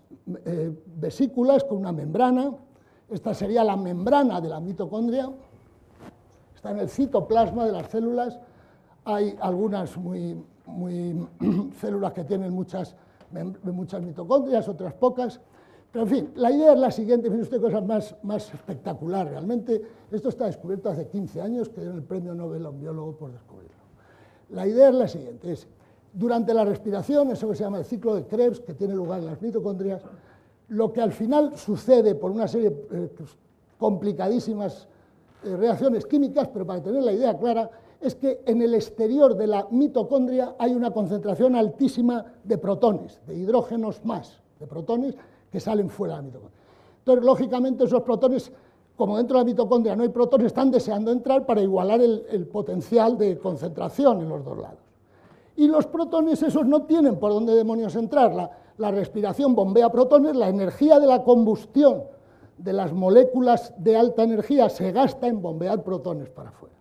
vesículas con una membrana. Esta sería la membrana de la mitocondria. Está en el citoplasma de las células. Hay algunas células que tienen muchas mitocondrias, otras pocas. Pero, en fin, la idea es la siguiente. Fíjense usted cosas más espectaculares. Realmente, esto está descubierto hace 15 años, que dieron el premio Nobel a un biólogo por descubrirlo. La idea es la siguiente. Durante la respiración, eso que se llama el ciclo de Krebs, que tiene lugar en las mitocondrias, lo que al final sucede por una serie de complicadísimas reacciones químicas, pero para tener la idea clara, es que en el exterior de la mitocondria hay una concentración altísima de protones, de hidrógenos más, de protones que salen fuera de la mitocondria. Entonces, lógicamente, esos protones, como dentro de la mitocondria no hay protones, están deseando entrar para igualar el potencial de concentración en los dos lados. Y los protones esos no tienen por dónde demonios entrar. La respiración bombea protones, la energía de la combustión de las moléculas de alta energía se gasta en bombear protones para afuera.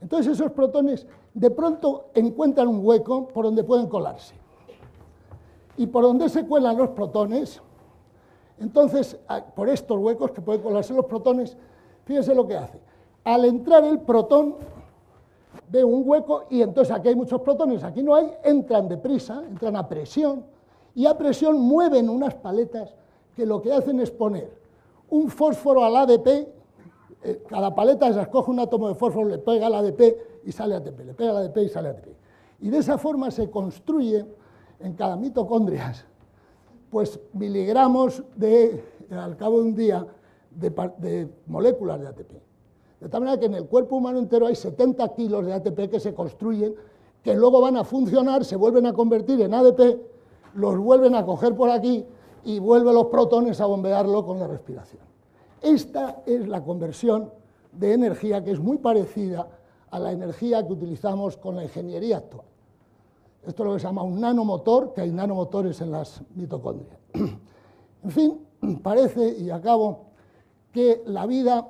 Entonces esos protones de pronto encuentran un hueco por donde pueden colarse. Y por donde se cuelan los protones, entonces por estos huecos que pueden colarse los protones, fíjense lo que hace. Al entrar el protón, ve un hueco y entonces aquí hay muchos protones, aquí no hay, entran deprisa, entran a presión, y a presión mueven unas paletas que lo que hacen es poner un fósforo al ADP, cada paleta se escoge un átomo de fósforo, le pega al ADP y sale ATP, le pega al ADP y sale ATP. Y de esa forma se construye en cada mitocondria, pues miligramos al cabo de un día, de moléculas de ATP. De tal manera que en el cuerpo humano entero hay 70 kilos de ATP que se construyen, que luego van a funcionar, se vuelven a convertir en ADP, los vuelven a coger por aquí y vuelven los protones a bombearlo con la respiración. Esta es la conversión de energía que es muy parecida a la energía que utilizamos con la ingeniería actual. Esto es lo que se llama un nanomotor, que hay nanomotores en las mitocondrias. En fin, parece, y acabo, que la vida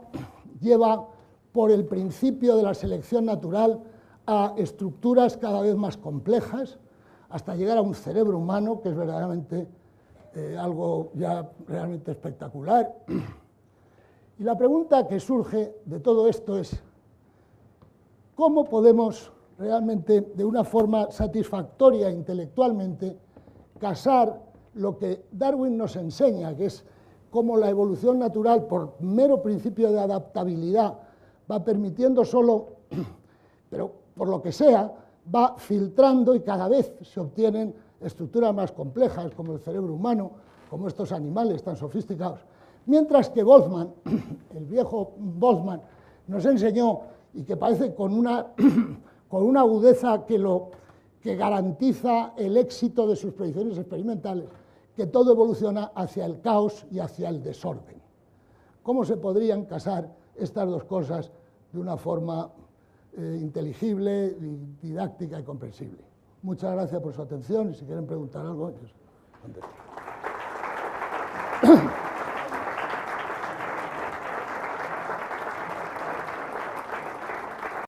lleva por el principio de la selección natural a estructuras cada vez más complejas, hasta llegar a un cerebro humano, que es verdaderamente algo ya realmente espectacular. Y la pregunta que surge de todo esto es, ¿cómo podemos realmente, de una forma satisfactoria intelectualmente, casar lo que Darwin nos enseña, que es cómo la evolución natural, por mero principio de adaptabilidad, va permitiendo solo, pero por lo que sea, va filtrando y cada vez se obtienen estructuras más complejas, como el cerebro humano, como estos animales tan sofisticados. Mientras que Boltzmann, el viejo Boltzmann, nos enseñó, y que parece con una agudeza que garantiza el éxito de sus predicciones experimentales, que todo evoluciona hacia el caos y hacia el desorden. ¿Cómo se podrían casar estas dos cosas de una forma inteligible, didáctica y comprensible? Muchas gracias por su atención y si quieren preguntar algo, yo contesto.